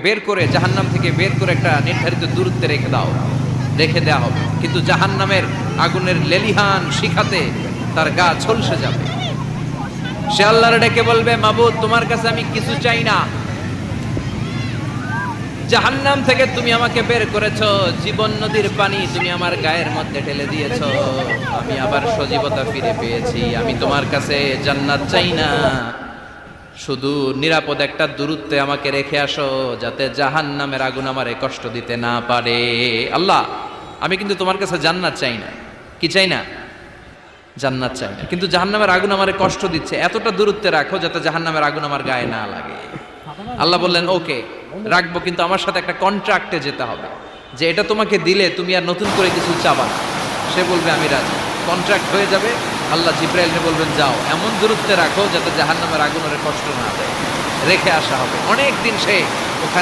বের করে জাহান্নাম থেকে বের করে একটা নির্ধারিত দূরত্বে রেখে দেওয়া হবে, কিন্তু জাহান্নামের আগুনের লেলিহান শিখাতে তার গা ঝলসে যাবে। সে আল্লাহর ডেকে বলবে, মাবুদ তোমার কাছে আমি কিছু চাই না, জাহান্নাম থেকে তুমি আমাকে বের করেছো, জীবন নদীর পানি তুমি আমার গায়ের মধ্যে ঢেলে দিয়েছো, আমি আবার সজীবতা ফিরে পেয়েছি, আমি তোমার কাছে জান্নাত চাই না, শুধু নিরাপদ একটা দূরত্বে আমাকে রেখে আসো যাতে জাহান্নামের আগুন আমারে কষ্ট দিতে না পারে। আল্লাহ, আমি কিন্তু তোমার কাছে জান্নাত চাই না। কি চাই না? জান্নাত চাই না, কিন্তু জাহান্নামের আগুন আমারে কষ্ট দিচ্ছে, এতটা দূরত্বে রাখো যাতে জাহান্নামের আগুন আমার গায়ে না লাগে। আল্লাহ বললেন, ওকে রাখবো, কিন্তু আমার সাথে একটা কন্ট্রাক্টে যেতে হবে যে এটা তোমাকে দিলে তুমি আর নতুন করে কিছু চাবা না। সে বলবে আমি রাজি, কন্ট্রাক্ট হয়ে যাবে। আল্লাহ জিব্রাইলকে বলবেন, যাও এমন দূরত্বে রাখো যাতে জাহান্নামের আগুন ওরে কষ্ট না দেয়, রেখে আসা হবে। অনেক দিন সে ওখানে